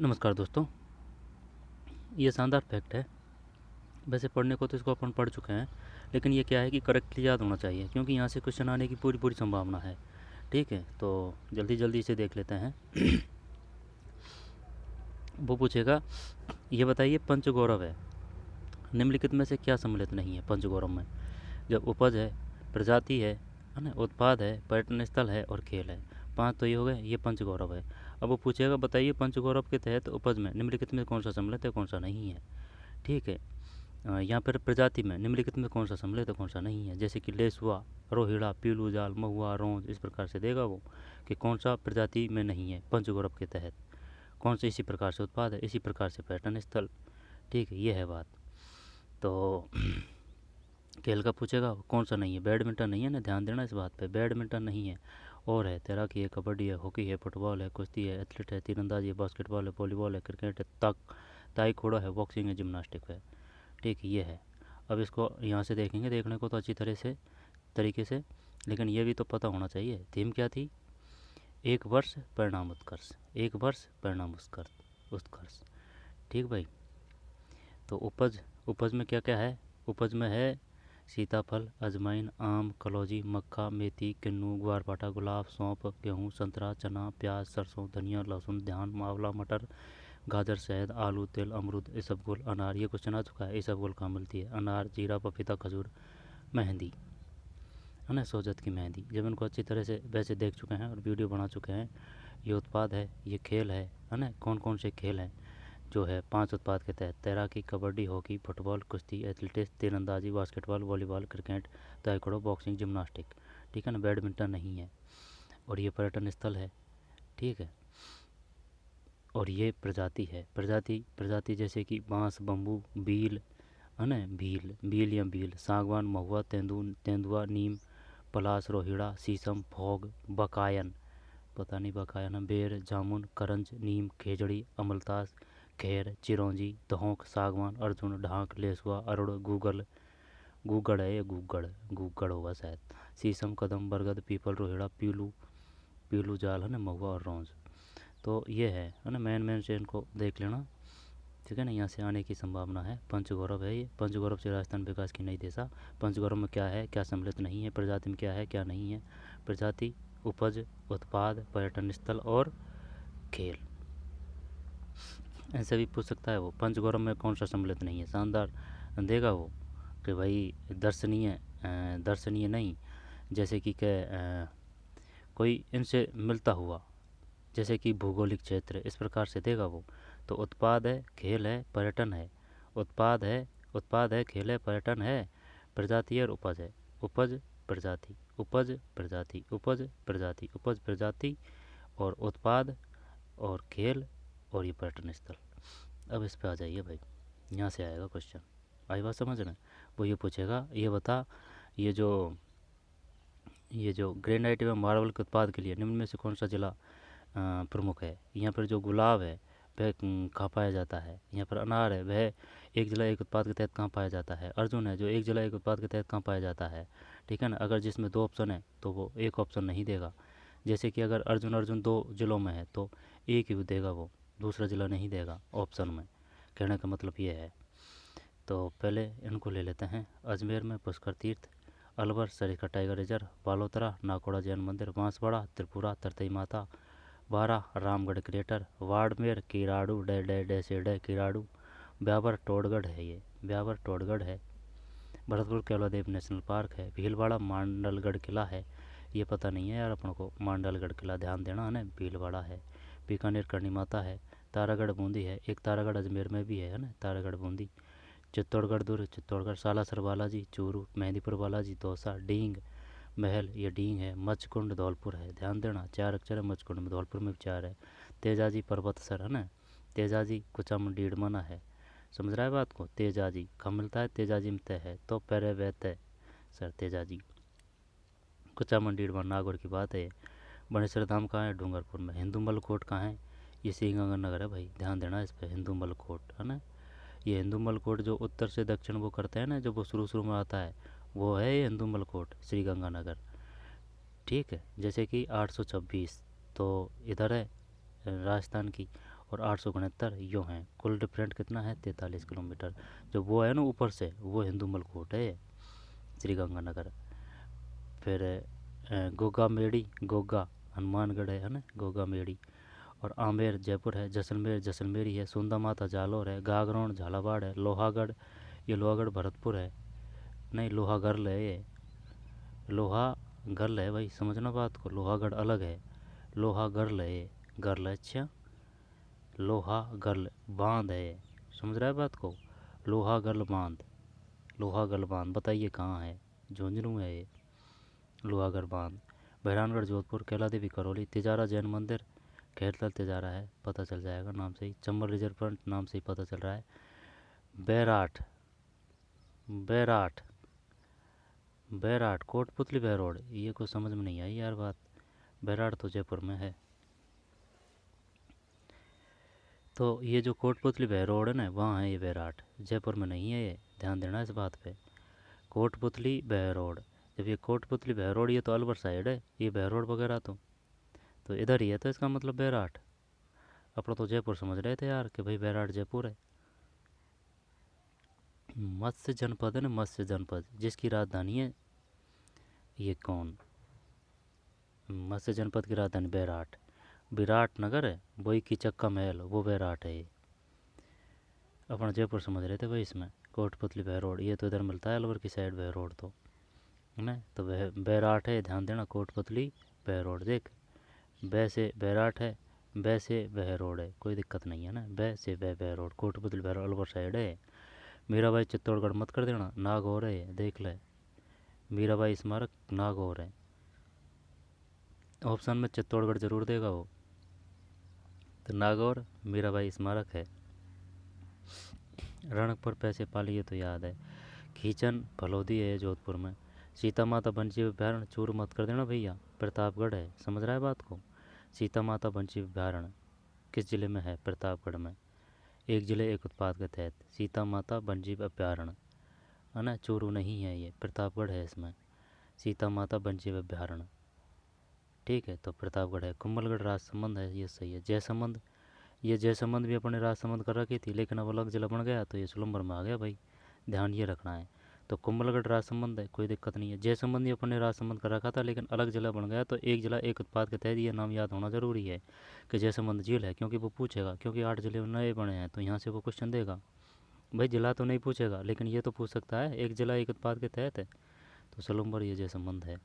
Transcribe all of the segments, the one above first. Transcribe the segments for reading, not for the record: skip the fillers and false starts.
नमस्कार दोस्तों। ये शानदार फैक्ट है। वैसे पढ़ने को तो इसको अपन पढ़ चुके हैं, लेकिन ये क्या है कि करेक्टली याद होना चाहिए, क्योंकि यहाँ से क्वेश्चन आने की पूरी पूरी संभावना है। ठीक है, तो जल्दी जल्दी इसे देख लेते हैं। वो पूछेगा, ये बताइए पंचगौरव है, निम्नलिखित में से क्या सम्मिलित नहीं है पंचगौरव में? जब उपज है, प्रजाति है ना, उत्पाद है, पर्यटन स्थल है और खेल है। पांच तो ये हो गए, ये पंचगौरव है। अब वो पूछेगा, बताइए पंचगौरव के तहत उपज में निम्नलिखित में कौन सा सम्मिलित है, कौन सा नहीं है। ठीक है। यहाँ पर प्रजाति में निम्नलिखित में कौन सा सम्मिलित है, कौन सा नहीं है। जैसे कि लेसुआ, रोहिड़ा, पीलू जाल, महुआ, रोंज, इस प्रकार से देगा वो कि कौन सा प्रजाति में नहीं है पंचगौरव के तहत, कौन से इसी प्रकार से उत्पाद है, इसी प्रकार से पर्यटन स्थल। ठीक है, ये है बात। तो खेल का पूछेगा, कौन सा नहीं है? बैडमिंटन नहीं है ना, ध्यान देना इस बात पे, बैडमिंटन नहीं है। और है तैराकी है, कबड्डी है, हॉकी है, फुटबॉल है, कुश्ती है, एथलीट है, तीरंदाजी है, बास्केटबॉल है, वॉलीबॉल है, क्रिकेट है, ताइक्वांडो है, बॉक्सिंग है, जिम्नास्टिक है। ठीक है, ये है। अब इसको यहाँ से देखेंगे, देखने को तो अच्छी तरह से तरीके से, लेकिन ये भी तो पता होना चाहिए थीम क्या थी। एक वर्ष परिणाम उत्कर्ष, एक वर्ष परिणाम उत्कर्ष उत्कर्ष। ठीक भाई। तो उपज, उपज में क्या क्या है? उपज में है सीताफल, अजवाइन, आम, कलौजी, मक्का, मेथी, किन्नू, ग्वारपाठा, गुलाब, सौंफ, गेहूँ, संतरा, चना, प्याज, सरसों, धनिया, लहसुन, धान, आंवला, मटर, गाजर, शहद, आलू, तिल, अमरूद, इसबगोल, अनार। ये क्वेश्चन आ चुका है, इसबगोल कहाँ मिलती है? अनार, जीरा, पपीता, खजूर, मेहंदी, है ना, सोजत की मेहंदी। जब इनको अच्छी तरह से वैसे देख चुके हैं और वीडियो बना चुके हैं। ये उत्पाद है, ये खेल है ना, कौन कौन से खेल हैं जो है पांच उत्पाद के तहत? तैराकी, कबड्डी, हॉकी, फुटबॉल, कुश्ती, एथलेटिक्स, तीरंदाजी, basketball, volleyball, cricket, taekwondo, boxing, gymnastic. ठीक है ना, बैडमिंटन नहीं है। और ये पर्यटन स्थल है। ठीक है। और ये प्रजाति है, प्रजाति प्रजाति जैसे कि बांस, बम्बू, बील, है ना, भील, भील या भील, सागवान, महुआ, तेंदुआ, नीम, पलास, रोहिड़ा, शीशम, फोग, बकायन, पता नहीं बकायन है, बेर, जामुन, करंज, नीम, खेजड़ी, अमलतास, खैर, चिरौंजी, दहोंक, सागवान, अर्जुन, ढाक, लेसुआ, अरुण, गूगल, गूगड़ है ये, गूगड़, गूगड़ होगा शायद, शीशम, कदम, बरगद, पीपल, रोहिड़ा, पीलू, पीलू जाल, है ना, महुआ और रौंज। तो ये है ना, मेन मेन से इनको देख लेना। ठीक है ना, यहाँ से आने की संभावना है। पंचगौरव है ये, पंचगौरव से राजस्थान विकास की नई दिशा। पंचगौरव में क्या है, क्या सम्मिलित नहीं है, प्रजाति में क्या है, क्या नहीं है। प्रजाति, उपज, उत्पाद, पर्यटन स्थल और खेल। ऐसे भी पूछ सकता है वो, पंचगौरव में कौन सा सम्मिलित नहीं है, शानदार देगा वो कि भाई दर्शनीय, दर्शनीय नहीं, जैसे कि कोई इनसे मिलता हुआ, जैसे कि भौगोलिक क्षेत्र, इस प्रकार से देगा वो। तो उत्पाद है, खेल है, पर्यटन है। उत्पाद है, उत्पाद है, खेल है, पर्यटन है, प्रजाति और उपज है। उपज, प्रजाति, उपज, प्रजाति, उपज, प्रजाति, उपज, प्रजाति और उत्पाद और खेल और ये पर्यटन स्थल। अब इस पे आ जाइए भाई, यहाँ से आएगा क्वेश्चन। आई बात समझ में? वो ये पूछेगा, ये बता, ये जो ये जो ग्रेनाइट एवं मार्बल के उत्पाद के लिए निम्न में से कौन सा जिला प्रमुख है? यहाँ पर जो गुलाब है वह कहाँ पाया जाता है? यहाँ पर अनार है, वह एक जिला एक उत्पाद के तहत कहाँ पाया जाता है? अर्जुन है, जो एक जिला एक उत्पाद के तहत कहाँ पाया जाता है? ठीक है ना, अगर जिसमें दो ऑप्शन है तो वो एक ऑप्शन नहीं देगा। जैसे कि अगर अर्जुन अर्जुन दो जिलों में है तो एक ही देगा वो, दूसरा जिला नहीं देगा ऑप्शन में। कहने का मतलब ये है। तो पहले इनको ले लेते हैं। अजमेर में पुष्कर तीर्थ, अलवर सरिस्का टाइगर रिजर्व, बालोतरा नाकोड़ा जैन मंदिर, बांसवाड़ा त्रिपुरा तरतई माता, बारह Ramgarh crater, Barmer Kiradu day day day से डे किराड़ू, ब्यावर टोडगढ़ है, ये ब्यावर टोडगढ़ है, भरतपुर केवलादेव नेशनल पार्क है, भीलवाड़ा मांडलगढ़ किला है। ये पता नहीं है यार अपन को, मांडलगढ़ किला ध्यान देना है ना, भीलवाड़ा है, बीकानेर करणी माता है, तारागढ़ बूंदी है, एक तारागढ़ अजमेर में भी है ना, तारागढ़ बूंदी, चित्तौड़गढ़ दुर्ग, चित्तौड़गढ़, सालासर बालाजी, चूरू, मेहंदीपुर बालाजी, दौसा, डींग महल, ये डींग है, मचकुंड धौलपुर है, ध्यान देना, चार अक्षर है मचकुंड में, धौलपुर में भी चार है, तेजाजी पर्वतसर है ना, तेजाजी कुचामुंडी डीडमना है। समझ रहा है बात को? तेजाजी कहाँ मिलता है? तेजाजी में तय है तो पैरे वह तय सर, तेजाजी, कुचामुंडी डीडमना, नागौर की बात है। बनेश्वर धाम कहाँ है? डूंगरपुर में। हिंदू मलकोट कहाँ है? ये श्रीगंगानगर है भाई, ध्यान देना इस पर, हिंदू मलकोट है ना। ये हिंदू मलकोट जो उत्तर से दक्षिण वो करते हैं ना, जब वो शुरू शुरू में आता है, वो है ये हिंदू मलकोट श्रीगंगानगर। ठीक है, जैसे कि 826 तो इधर है राजस्थान की, और 869 यूँ हैं। कुल डिफरेंट कितना है? 43 किलोमीटर। जो वो है ना ऊपर से, वो हिंदू मलकोट है, श्रीगंगानगर। फिर गोगा मेड़ी, गोगा हनुमानगढ़ है ना, गोगा मेड़ी। और आमेर जयपुर है, जैसलमेर जैसलमेरी है, सुंदा माता जालोर है, गागरोन झालावाड़ है, लोहागढ़, ये लोहागढ़ भरतपुर है, नहीं लोहागढ़ है ये, लोहागढ़ है भाई, समझना बात को, लोहागढ़ अलग है, लोहागढ़ है ये, गर्ल है, अच्छा लोहागढ़ बांध है ये, समझ रहा है बात को, लोहागढ़ बांध, लोहागढ़ बांध बताइए कहाँ है? झुंझुनू है ये लोहागढ़ बांध। बहरानगढ़ जोधपुर, कैला देवी करौली, तिजारा जैन मंदिर, खैरतल तिजारा है, पता चल जाएगा नाम से ही। चंबल रिजर्व फ्रंट नाम से ही पता चल रहा है। बैराठ, बैराठ, बैराठ कोटपुतली बहरोड, ये कुछ समझ में नहीं आई यार बात। बैराठ तो जयपुर में है। तो ये जो कोटपुतली बहरोड है ना, वहाँ है ये बैराठ, जयपुर में नहीं है ये, ध्यान देना इस बात पे। कोटपुतली बहरोड, जब ये कोटपुतली बहरोड, ये तो अलवर साइड है, ये बहरोड वगैरह तो इधर ही है, तो इसका मतलब बैराठ। अपना तो जयपुर समझ रहे थे यार कि भाई बैराठ जयपुर है। मत्स्य जनपद है ना, मत्स्य जनपद, जिसकी राजधानी है ये कौन? मत्स्य जनपद की राजधानी बैराठ, विराट नगर है, वही की चक्का महल, वो बैराठ है ये। अपना जयपुर समझ रहे थे भाई इसमें। कोटपुतली बहरोड, ये तो इधर मिलता है अलवर की साइड बहरोड, तो है ना, तो वह बैराठ है, ध्यान देना। कोटपुतली बहरोड, देख बै से बैराठ है, बै से बहरोड है, कोई दिक्कत नहीं है ना, बै से बहरोड, कोटपुतली बहरोड अलवर साइड है। मीराबाई चित्तौड़गढ़ मत कर देना, नागौर है ये, देख ले, मीराबाई स्मारक नागौर है। ऑप्शन में चित्तौड़गढ़ जरूर देगा वो, तो नागौर मीराबाई स्मारक है। रणकपुर पैसे पाली, ये तो याद है। खींचन फलोदी है जोधपुर में। सीता माता वन्यजीव अभ्यारण्य, चूरू मत कर देना भैया, प्रतापगढ़ है, समझ रहा है बात को। सीता माता वन्यजीव अभ्यारण्य किस जिले में है? प्रतापगढ़ में। एक जिले एक उत्पाद के तहत सीता माता वन्यजीव अभ्यारण्य है ना, चूरू नहीं है ये, प्रतापगढ़ है इसमें सीता माता वन्यजीव अभ्यारण्य। ठीक है, तो प्रतापगढ़ है। कुंभलगढ़ राजसमंद है, ये सही है। जयसमंद, ये जयसमंद भी अपने राजसमंद कर रखी थी, लेकिन अब अलग जिला बन गया तो ये सुलंबर में आ गया भाई, ध्यान ये रखना है। तो कुंभलगढ़ राजसमंद है, कोई दिक्कत नहीं है। जयसमंद भी अपने राजसमंद कर रखा था, लेकिन अलग जिला बन गया, तो एक जिला एक उत्पाद के तहत ये नाम याद होना जरूरी है कि जयसमंद झील है, क्योंकि वो पूछेगा, क्योंकि 8 जिले नए बने हैं, तो यहाँ से वो क्वेश्चन देगा भाई। जिला तो नहीं पूछेगा, लेकिन ये तो पूछ सकता है एक जिला एक उत्पाद के तहत है, तो सुलंबर ये जयसमंद है।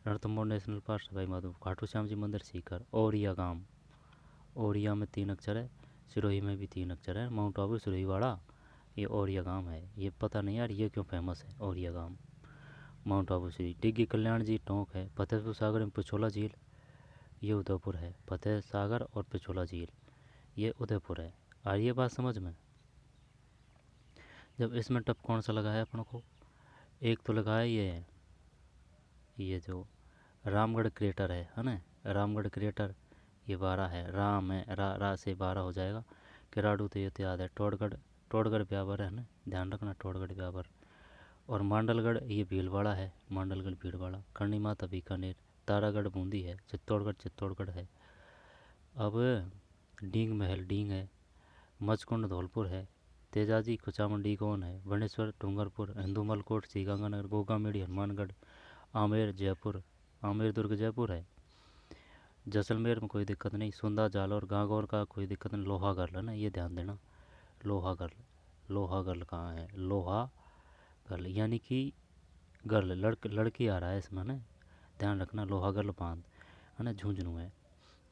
रणथंभौर नेशनल पार्क, भाई माधव, खाटू श्याम जी मंदिर, सीकर, औरिया गांव, औरिया में 3 अक्षर है, सिरोही में भी 3 अक्षर है, माउंट आबू सिरोही वाला, ये औरिया गांव है। ये पता नहीं यार ये क्यों फेमस है औरिया गांव, माउंट आबू सिरोही। डिग्गी कल्याण जी टोंक है। फतेहपुर सागर में पिछोला झील, ये उदयपुर है। फतेह सागर और पिछोला झील ये उदयपुर है। आ रही है बात समझ में? जब इसमें टप कौन सा लगा है अपनों को? एक तो लगा है ये जो रामगढ़ क्रेटर है ना, रामगढ़ क्रेटर, ये 12 है, राम है, रा से 12 हो जाएगा। किराड़ू तो ये तो याद है। टोड़गढ़, टोड़गढ़ ब्यावर है ना, ध्यान रखना, टोड़गढ़ ब्यावर। और मांडलगढ़ ये भीलवाड़ा है, मांडलगढ़ भीलवाड़ा। करणी माता बीकानेर, तारागढ़ बूंदी है। चित्तौड़गढ़ चित्तौड़गढ़ है। अब डींग महल डींग है। मचकुंड धौलपुर है। तेजाजी कुचामन डीगोन है। वनेश्वर डूंगरपुर, हिंदूमल कोट श्रीगंगानगर, गोगामेड़ी हनुमानगढ़, आमेर जयपुर, आमेर दुर्ग जयपुर है। जैसलमेर में कोई दिक्कत नहीं। सुंदा जालौर गांगौर का कोई दिक्कत नहीं। लोहागढ़ है ना, ये ध्यान देना, लोहागढ़, लोहागढ़ कहाँ है? लोहागढ़ यानी कि गर्ल, लड़की आ रहा है इसमें ना, ध्यान रखना। लोहागढ़ बांध है ना, झुंझुनू है।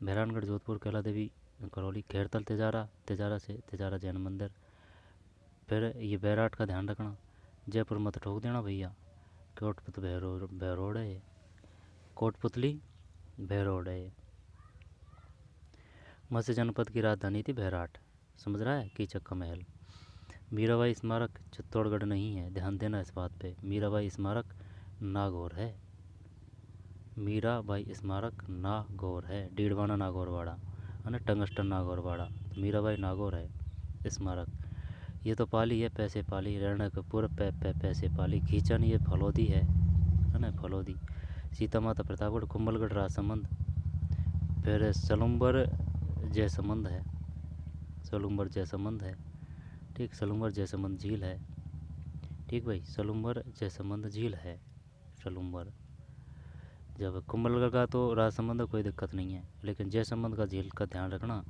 मेहरानगढ़ जोधपुर, कैला देवी करौली, खैरतल तिजारा, तिजारा से तिजारा जैन मंदिर। फिर ये बैराठ का ध्यान रखना। जयपुर मत ठोक देना भैया, कोटपुतली बहरोड है, कोटपुतली बहरोड है। मत्स्य जनपद की राजधानी थी बैराठ, समझ रहा है, की चक्का महल। मीराबाई स्मारक चित्तौड़गढ़ नहीं है, ध्यान देना इस बात पे। मीराबाई स्मारक नागौर है, मीराबाई स्मारक नागौर है। डीडवाना नागौरवाड़ा है ना, टंगस्टन नागौरवाड़ा, तो मीराबाई नागौर है स्मारक। ये तो पाली है, पैसे पाली। रणकपुर पैसे पाली। खींचन ये फलोदी है ना, फलोदी। सीता माता प्रतापगढ़, कुंभलगढ़ राजसमंद। फिर सलुम्बर जयसमंद है, सलूम्बर जयसमंद है। ठीक, सलूम्बर जयसमंद झील है। ठीक भाई, सलूम्बर जयसमंद झील है। सलूम्बर। जब कुंभलगढ़ का तो राजसमंद कोई दिक्कत नहीं है, लेकिन जयसमंद का झील का ध्यान रखना।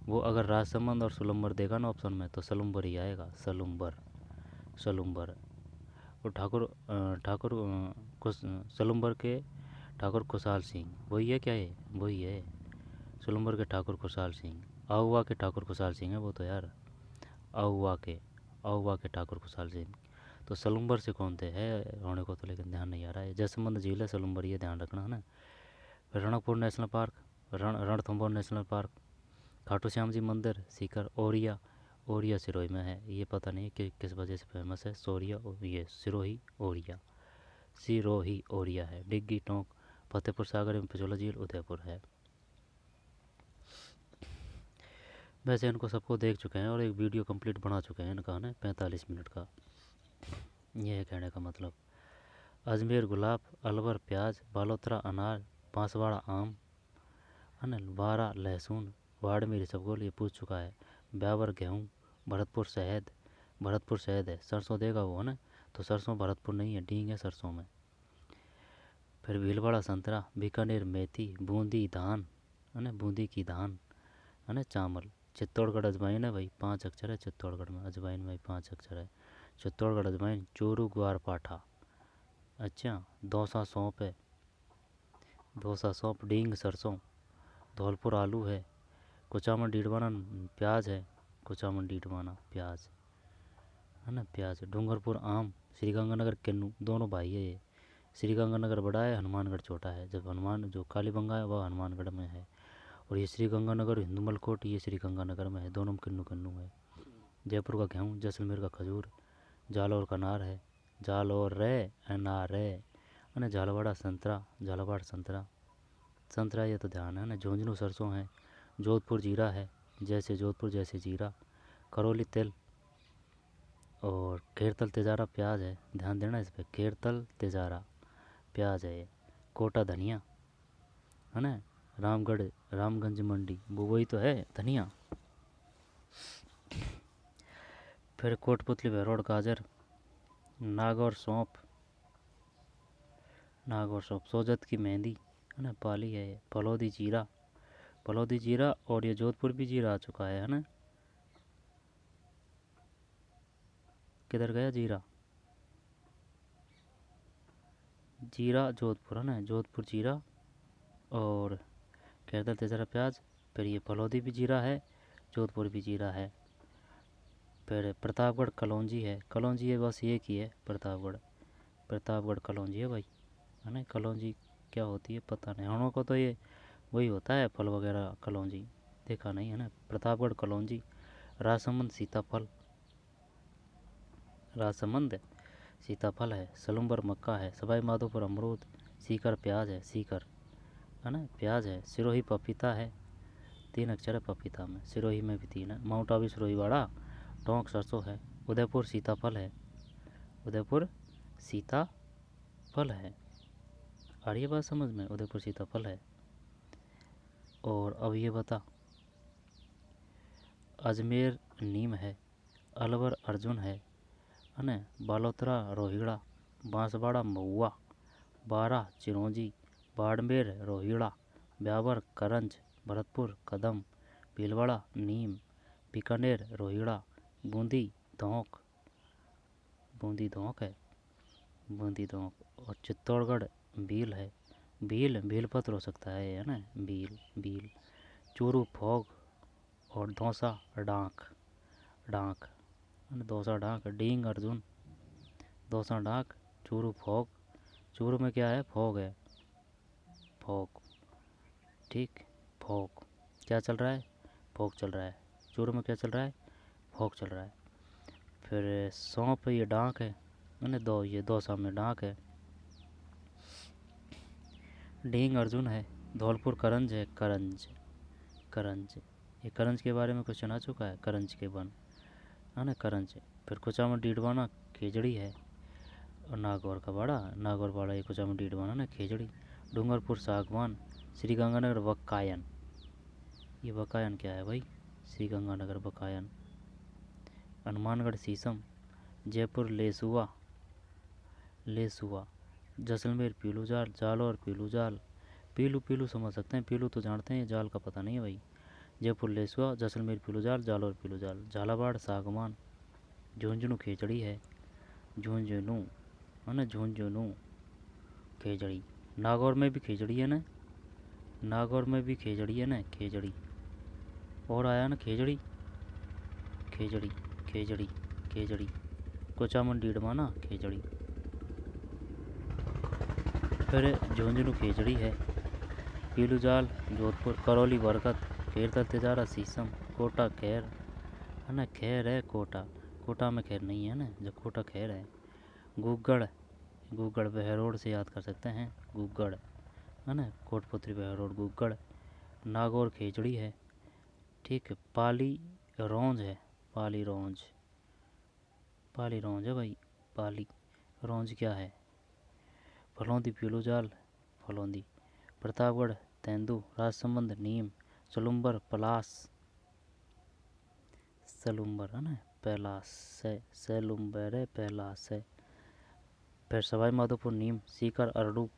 वो अगर राजसमंद और सलूम्बर देगा ना ऑप्शन में, तो सलूम्बर ही आएगा। सलूम्बर। सलूम्बर। और ठाकुर सलूम्बर के ठाकुर खुशहाल सिंह, वही है क्या ये? वही है, सलूम्बर के ठाकुर खुशहाल सिंह। आहुआ के ठाकुर खुशहाल सिंह है वो तो यार। आहुआ के ठाकुर खुशहाल सिंह। तो सलूम्बर से कौन थे है होने को तो, लेकिन ध्यान नहीं आ रहा है। जयसमंद झील है, सलूम्बर, ये ध्यान रखना है ना। फिर Ranakpur national park, Ranthambore national park, Khatu Shyam ji मंदिर, सीकर, ओरिया। ओरिया सिरोही में है, ये पता नहीं कि किस वजह से फेमस है। सोरिया ये सिरोही ओरिया, सिरोही ओरिया है। डिग्गी, टोंक, फतेहपुर सागर एवं पिछोला झील उदयपुर है। वैसे इनको सबको देख चुके हैं और एक वीडियो कंप्लीट बना चुके हैं इनका ना, 45 मिनट का। ये है कहने का मतलब। अजमेर गुलाब, अलवर प्याज, बालोतरा अनार, बांसवाड़ा आम, है ना, वारा लहसुन, बाड़मेर इसबगोल, ये पूछ चुका है। ब्यावर गेहूँ, भरतपुर शहद। भरतपुर शहद है, सरसों देगा वो, है ना। तो सरसों भरतपुर नहीं है, डींग है सरसों में। फिर भीलवाड़ा संतरा, बीकानेर मेथी, बूंदी धान, है ना, बूंदी की धान, है ना, चावल। चित्तौड़गढ़ अजवाइन है भाई, 5 अक्षर है चित्तौड़गढ़ में, अजवाइन में 5 अक्षर है। चित्तौड़गढ़ अजवाइन। चोरू ग्वार पाठा। अच्छा, दौसा सौंप है, दौसा सौंप। डींग सरसों। धौलपुर आलू है। कुचामन डीडवाना प्याज है, कुचामन डीडवाना प्याज, है ना, प्याज। डूंगरपुर आम। श्रीगंगानगर किन्नू, दोनों भाई है ये। श्रीगंगानगर बड़ा है, हनुमानगढ़ छोटा है। जब हनुमान जो कालीबंगा है वह हनुमानगढ़ में है, और ये श्रीगंगानगर हिंदूमल कोट ये श्रीगंगानगर में है, दोनों में किन्नू किन्नू है। जयपुर का गेहूँ, जैसलमेर का खजूर, जालौर का अनार है, जालौर रे अनार है ना। झालवाड़ा संतरा, झालावाड़ संतरा, संतरा ये तो ध्यान है ना। झुंझुनू सरसों है। जोधपुर जीरा है, जैसे जोधपुर जैसे जीरा। करौली तिल, और खेरतल तेजारा प्याज है, ध्यान देना इस पर। खेरतल तेजारा प्याज है ये। कोटा धनिया, है ना। रामगढ़, रामगंज मंडी, वो वही तो है धनिया। फिर कोटपुतली भैरोड़ गाजर, नागौर सौंप, नागौर सौंप। सोजत की मेहंदी, है ना, पाली है ये। फलौदी जीरा, फलौदी जीरा। और ये जोधपुर भी जीरा आ चुका है ना। किधर गया जीरा? जीरा जोधपुर, है ना, जोधपुर जीरा। और केरल तेजारा प्याज। फिर ये फलौदी भी जीरा है, जोधपुर भी जीरा है। फिर प्रतापगढ़ कलौंजी है, कलौंजी है बस ये की है प्रतापगढ़, प्रतापगढ़ कलौंजी है भाई, है ना। कलौंजी क्या होती है पता नहीं, हम को तो ये वही होता है फल वगैरह, कलौंजी देखा नहीं है ना। प्रतापगढ़ कलौंजी। राजसमंद सीताफल, राजसमंद सीताफल है। सलूम्बर मक्का है। सवाई माधोपुर अमरूद। सीकर प्याज है, सीकर, है ना, प्याज है। सिरोही पपीता है, 3 अक्षर है पपीता में, सिरोही में भी 3 है। माउंट आबू सिरोही वाड़ा। टोंक सरसों है। उदयपुर सीताफल है, उदयपुर सीताफल है। आ रही है बात समझ में, उदयपुर सीताफल है। और अब ये बता, अजमेर नीम है, अलवर अर्जुन है ना, बालोतरा रोहिड़ा, बांसवाड़ा महुआ, बारा चिरौंजी, बाड़मेर रोहिड़ा, ब्यावर करंज, भरतपुर कदम, भीलवाड़ा नीम, बीकानेर रोहिड़ा, बूंदी धौंक, बूंदी धौंक है, बूंदी धौंक। और चित्तौड़गढ़ भील है, भील भीलपत्र हो सकता है ना, भील भील। चूरू फोग। और धौसा डांक, डांक, दौसा डांक। डींग अर्जुन, दौसा डांक, चूरू फोग। चूरू में क्या है? फोग है, फोग। ठीक, फोग। क्या चल रहा है? फोग चल रहा है। चूरू में क्या चल रहा है? फोग चल रहा है। फिर सौंप ये डांक है ना, दो ये दौसा में डांक है। डींग अर्जुन है। धौलपुर करंज है, करंज, करंज। ये करंज के बारे में कुछ सुना चुका है, करंज के वन, है ना, करंज। फिर कुचामन डीडवाना खेजड़ी है। और नागौर का बाड़ा, नागौर बाड़ा, ये कुचामन डीडवाना ना खेजड़ी। डूंगरपुर सागवान। श्रीगंगानगर वक्कायन, ये वक्कायन क्या है भाई? श्रीगंगानगर बकायन। हनुमानगढ़ शीशम। जयपुर लेसुआ, लेसुआ। जैसलमेर पीलू जाल, जालौर पीलू जाल। पीलू पीलू समझ सकते हैं, पीलू तो जानते हैं, जाल का पता नहीं है भाई। जयपुर लेसुआ, जैसलमेर पीलू जाल, जालौर पीलू जाल। झालावाड़ सागवान। झुंझुनू खिचड़ी है, झुंझुनू है ना, झुंझुनू खिचड़ी। नागौर में भी खिचड़ी है ना, नागौर में भी खिचड़ी है ना, खिचड़ी। और आया ना खिचड़ी, खिचड़ी खिचड़ी खिचड़ी। कोचामन डीडवाना खिचड़ी। फिर झुंझुनू खिचड़ी है। पीलू जाल जोधपुर। करौली बरगद। खैरतल तिजारा शीशम। कोटा खैर है ना, खैर है कोटा, कोटा में खैर नहीं है ना, जो कोटा खैर है। गुगड़, गुगड़ बहरोड से याद कर सकते हैं, गुगड़ है ना, कोटपुतली बहरोड गुगड़। नागौर खिचड़ी है, ठीक है। पाली रौंज है, पाली रौंज, पाली रौंज है भाई, पाली रौंज क्या है। फलौदी पीलू जाल, फलौदी। प्रतापगढ़ तेंदू। राजसमंद नीम। सलुम्बर पलास, सलुम्बर है ना, पैलास है, सलुम्बर है, पैलास है। फिर सवाई माधोपुर नीम। सीकर अरडू,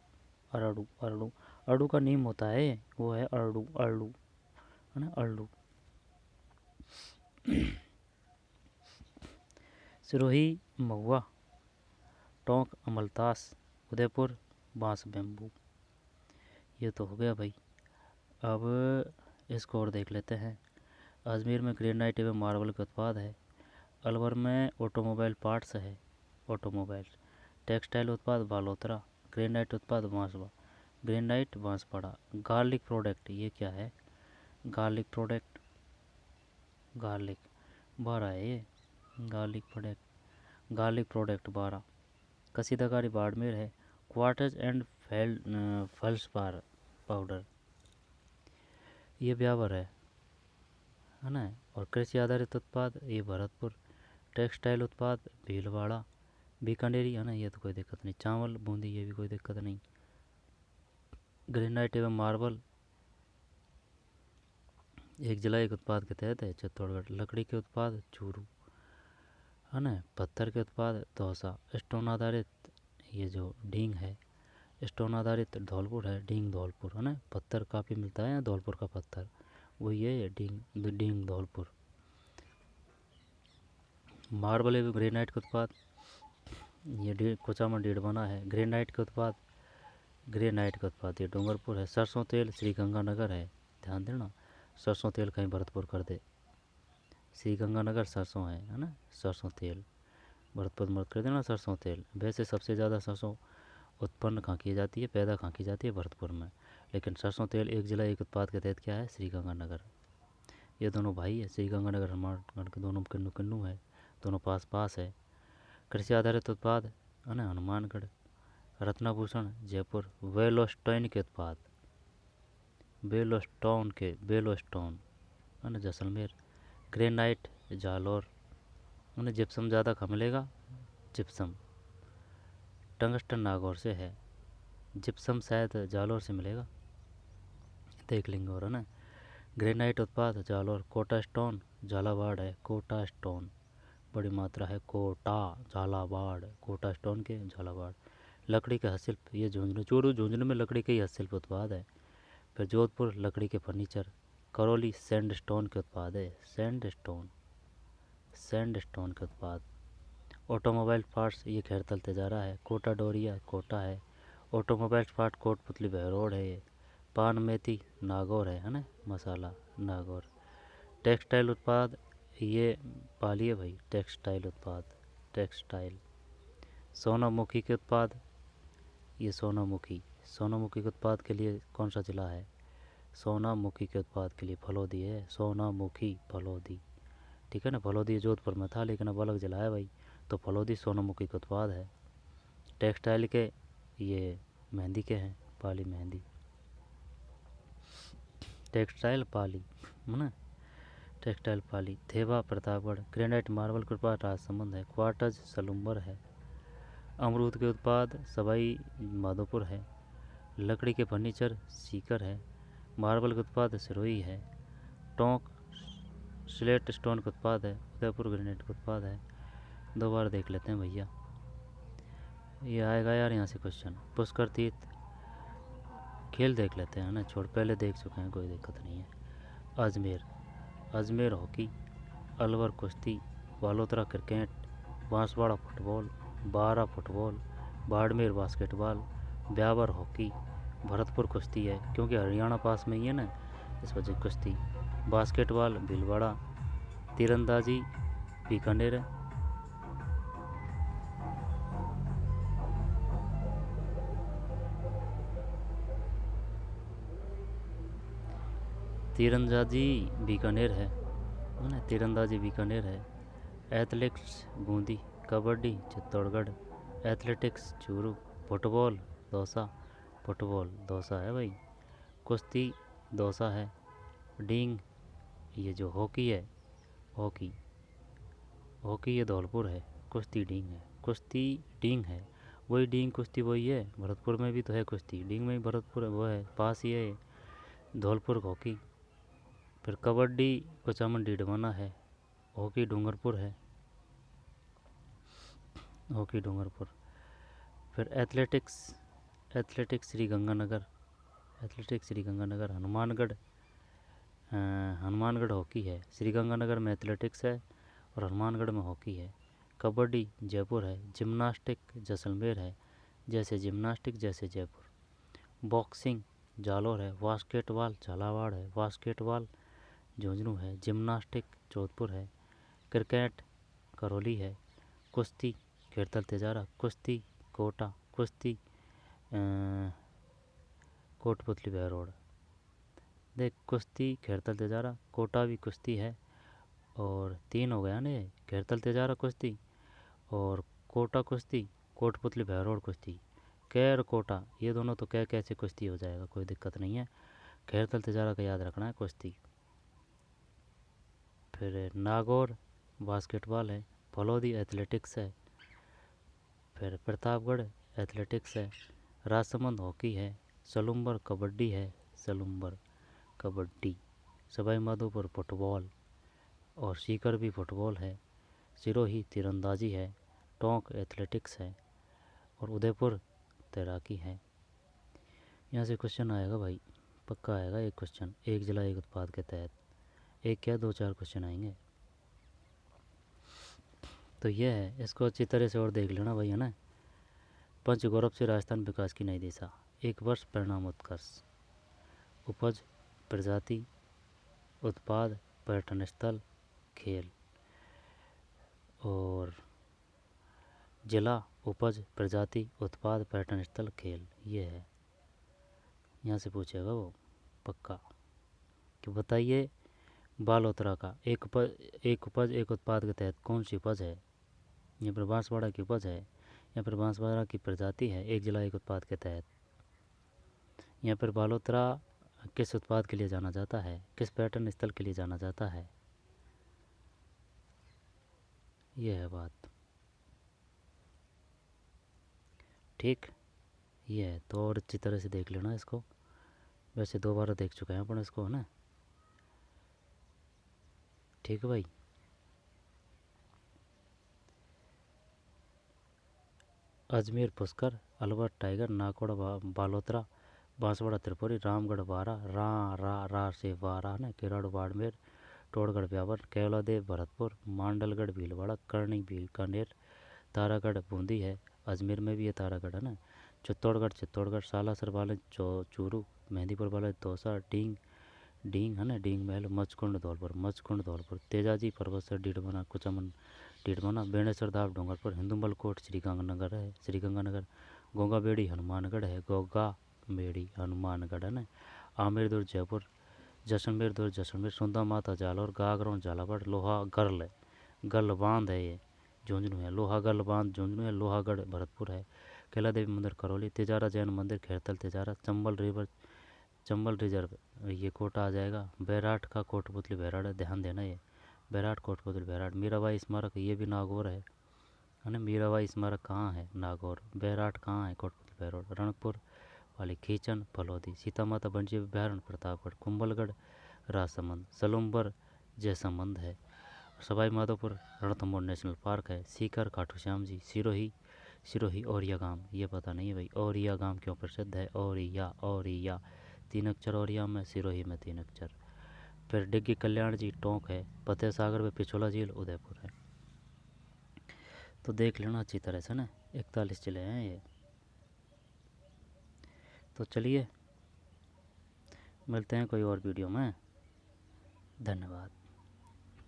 अरडू अरडू। अरडू का नीम होता है, वो है अरडू, अरडू है ना, अरडू। सिरोही महुआ। टोंक अमलतास। उदयपुर बांस बेम्बू। ये तो हो गया भाई। अब इसको और देख लेते हैं। अजमेर में ग्रेनाइट एवं मार्बल के उत्पाद है। अलवर में ऑटोमोबाइल पार्ट्स है, ऑटोमोबाइल। टेक्सटाइल उत्पाद बालोतरा। ग्रेनाइट उत्पाद बांसवा, ग्रेनाइट बांसवाड़ा। गार्लिक प्रोडक्ट, ये क्या है, गार्लिक प्रोडक्ट, गार्लिक 12 है ये, गार्लिक प्रोडक्ट, गार्लिक प्रोडक्ट 12। कसीदाकारी बाड़मेर है। क्वार्टज एंड फेल्सपार पाउडर, ये ब्यावर है ना। और कृषि आधारित उत्पाद ये भरतपुर। टेक्सटाइल उत्पाद भीलवाड़ा, बीकानेरी है ना, ये तो कोई दिक्कत नहीं। चावल बूंदी, ये भी कोई दिक्कत नहीं। ग्रेनाइट एवं मार्बल एक जिला एक उत्पाद के तहत है, चित्तौड़गढ़। लकड़ी के उत्पाद चूरू है ना। पत्थर के उत्पाद दौसा। स्टोन आधारित ये जो ढींग है, स्टोन आधारित धौलपुर है, ढींग धौलपुर है ना। पत्थर काफ़ी मिलता है धौलपुर का पत्थर, वही है ये ढींग, ढींग धौलपुर। मार्बल एवं ग्रेनाइट के उत्पाद ये कोचामन डीडवाना है। ग्रेनाइट के उत्पाद, ग्रेनाइट का उत्पाद ये डूंगरपुर है। सरसों तेल श्रीगंगानगर है, ध्यान देना, सरसों तेल कहीं भरतपुर कर दे। श्रीगंगानगर सरसों है ना, सरसों तेल भरतपुर मत कर देना सरसों तेल। वैसे सबसे ज़्यादा सरसों उत्पन्न कहाँ की जाती है, पैदा कहाँ की जाती है, भरतपुर में। लेकिन सरसों तेल एक जिला एक उत्पाद के तहत क्या है, श्रीगंगानगर। ये दोनों भाई है, श्रीगंगानगर हनुमानगढ़ के दोनों किन्नू किन्नू है, दोनों पास पास है। कृषि आधारित उत्पाद है ना, हनुमानगढ़। रत्नाभूषण जयपुर। वेलोस्टोन के उत्पाद, बेलोस्टोन के, बेलोस्टोन है ना, जैसलमेर। ग्रेनाइट जालौर। उन्हें जिप्सम ज़्यादा कहाँ मिलेगा, जिप्सम। टंगस्टन नागौर से है, जिप्सम शायद जालौर से मिलेगा, देख लेंगे और है ना। ग्रेनाइट उत्पाद जालौर। कोटा स्टोन झालावाड़ है, कोटा स्टोन बड़ी मात्रा है, कोटा झालावाड़, कोटा स्टोन के झालावाड़। लकड़ी का हस्तशिल्प ये झुंझुनू, चूरू झुंझुनू में लकड़ी के ही हस्तशिल्प उत्पाद है। फिर जोधपुर लकड़ी के फर्नीचर। करौली सैंड स्टोन के उत्पाद है, सैंड स्टोन, सैंड स्टोन के उत्पाद। ऑटोमोबाइल पार्ट्स ये खैरतल तिजारा है। कोटा डोरिया कोटा है। ऑटोमोबाइल पार्ट कोटपुतली बहरोड है ये। पान मेथी नागौर है ना, मसाला नागौर। टेक्सटाइल उत्पाद ये पाली है भाई, टेक्सटाइल उत्पाद, टेक्सटाइल। सोनामुखी के उत्पाद ये सोनामुखी, सोनामुखी के उत्पाद के लिए कौन सा जिला है, सोनामुखी के उत्पाद के लिए फलोदी है, सोनामुखी फलोदी, ठीक है ना। फलोदी जोधपुर में था लेकिन अब अलग जिला है भाई, तो फलोदी सोनामुखी का उत्पाद है। टेक्सटाइल के ये मेहंदी के हैं, पाली मेहंदी। टेक्सटाइल पाली है ना, टेक्सटाइल पाली। थेवा प्रतापगढ़। ग्रेनाइट मार्बल के उत्पाद राजसमंद है। क्वार्टज सलुम्बर है। अमरूद के उत्पाद सवाई माधोपुर है। लकड़ी के फर्नीचर सीकर है। मार्बल के उत्पाद सिरोही है। टोंक स्लेट स्टोन का उत्पाद है, उदयपुर ग्रेनाइट का उत्पाद है। दो बार देख लेते हैं भैया, ये आएगा यार यहाँ से क्वेश्चन। पुष्कर तीर्थ, खेल देख लेते हैं ना, छोड़, पहले देख चुके हैं, कोई दिक्कत नहीं है। अजमेर, अजमेर हॉकी, अलवर कुश्ती, बालोतरा क्रिकेट, बांसवाड़ा फुटबॉल, बारा football, Barmer basketball, Beawar hockey, Bharatpur कुश्ती है क्योंकि हरियाणा पास में ही है ना, इस वजह कुश्ती, बास्केटबॉल भीलवाड़ा, तीरंदाजी बीकानेर है। तीरंदाजी बीकानेर है ना, तीरंदाजी बीकानेर है। Athletics Bundi, kabaddi Chittorgarh, athletics Churu, football Dausa, football Dausa है भाई। कुश्ती दौसा है। डींग, ये जो हॉकी है, हॉकी, हॉकी ये धौलपुर है। कुश्ती डींग है, कुश्ती डींग है, वही डींग कुश्ती वही है, भरतपुर में भी तो है कुश्ती, डींग में ही भरतपुर है, वो है पास ही है धौलपुर हॉकी। फिर कबड्डी कुचामन डीडवाना है, हॉकी डूंगरपुर है, हॉकी डूंगरपुर। फिर athletics, athletics Shri Ganganagar, athletics Shri Ganganagar. Hanumangarh, Hanumangarh hockey है, श्री गंगानगर में एथलेटिक्स है और हनुमानगढ़ में हॉकी है। कबड्डी जयपुर है, जिम्नास्टिक जैसलमेर है, जैसे जिम्नास्टिक जैसे जयपुर। बॉक्सिंग जालौर है, बास्केटबॉल झालावाड़ है, बास्केटबॉल झुंझुनू है, जिम्नास्टिक जोधपुर है। क्रिकेट करौली है। कुश्ती खेड़तल तेजारा, कुश्ती कोटा, कुश्ती कोटपुतली बहरोड। देख, कुश्ती खेड़तल तेजारा, कोटा भी कुश्ती है, और तीन हो गया ना ये, खेड़तल तेजारा कुश्ती और कोटा कुश्ती, कोटपुतली बहरोड कुश्ती। कैर कोटा, ये दोनों तो कै कैसे कुश्ती हो जाएगा, कोई दिक्कत नहीं है। खेड़तल तेजारा का याद रखना है कुश्ती। फिर नागौर बास्केटबॉल है, फलौदी एथलेटिक्स है, फिर प्रतापगढ़ एथलेटिक्स है, राजसमंद हॉकी है, सलूम्बर कबड्डी है, सलूम्बर कबड्डी, सवाई माधोपुर फुटबॉल और सीकर भी फुटबॉल है, सिरोही तीरंदाजी है, टोंक एथलेटिक्स है और उदयपुर तैराकी है। यहाँ से क्वेश्चन आएगा भाई, पक्का आएगा एक क्वेश्चन, एक जिला एक उत्पाद के तहत। एक क्या, दो चार क्वेश्चन आएंगे। तो यह है, इसको अच्छी तरह से और देख लेना भाई, है ना। पंच गौरव से राजस्थान विकास की नई दिशा, एक वर्ष परिणाम उत्कर्ष, उपज प्रजाति उत्पाद पर्यटन स्थल खेल, और जिला उपज प्रजाति उत्पाद पर्यटन स्थल खेल, ये है। यहाँ से पूछेगा वो पक्का कि बताइए बालोतरा का एक उपज एक उत्पाद के तहत कौन सी उपज है। यहाँ पर बांसवाड़ा की उपज है, यहाँ पर बांसवाड़ा की प्रजाति है, एक जिला एक उत्पाद के तहत। यहाँ पर बालोतरा किस उत्पाद के लिए जाना जाता है, किस पर्यटन स्थल के लिए जाना जाता है, ये है बात। ठीक, ये है। तो और अच्छी तरह से देख लेना इसको, वैसे दो बार देख चुके हैं अपन इसको, है ना। ठीक है भाई। अजमेर पुष्कर, अलवर टाइगर, नागौर बालोतरा, बांसवाड़ा त्रिपुरी, रामगढ़ बारा, रा से बारा है, किराड़ बाड़मेर, टोड़गढ़ ब्यावर, केवलादेव भरतपुर, मांडलगढ़ भीलवाड़ा, करनी बीकानेर, तारागढ़ बूंदी है, अजमेर में भी है तारागढ़, है ना। चित्तौड़गढ़, सालासर बालाजी चूरू, मेहंदीपुर बालाजी दौसा, डींग डींग है ना, डींग महल, मचकुंड धौलपुर, तेजाजी पर्वतसर डीडवाना कुचामन डीडवाना, बेणेसर धाम डूंगरपुर, हिंदुमल कोट श्री गंगानगर, गोगा बेड़ी हनुमानगढ़ है, गोगा बेड़ी हनुमानगढ़ है ना। आमेर दुर्ग जयपुर, जैसलमेर, सुंदा माता जालौर, गागरों झालावाड़, लोहा गल बांध है, ये झुंझुनू है, लोहा गल बांध झुंझुनू है, लोहागढ़ भरतपुर है, कैला देवी मंदिर करौली, तेजारा जैन मंदिर खेड़तल तेजारा, चंबल रिजर्व ये कोटा आ जाएगा। बैराट का कोटपुतली बैराट है, ध्यान देना, ये बैराट कोटपुतली बैराट। मीराबाई स्मारक ये भी नागौर है ना। मीराबाई स्मारक कहाँ है, नागौर। बैराट कहाँ है, कोटपुतली बैराट। रणकपुर वाली खींचन फलौदी, सीता माता वन्यजीव अभ्यारण्य प्रतापगढ़, कुंभलगढ़ राजसमंद, सलूम्बर जयसंबंध है, सवाई माधोपुर रणथंभौर नेशनल पार्क है, सीकर, खाटू श्याम जी, सिरोही, सिरोही औरिया गांव, ये पता नहीं है भाई औरिया गांव क्यों प्रसिद्ध है, औरिया औरिया, 3 अक्षर औरिया में, सिरोही में 3 अक्षर। फिर डिग्गी कल्याण जी टोंक है, फतेह सागर में पिछोला झील उदयपुर है। तो देख लेना अच्छी तरह से ना, 41 जिले हैं ये। तो चलिए मिलते हैं कोई और वीडियो में। धन्यवाद।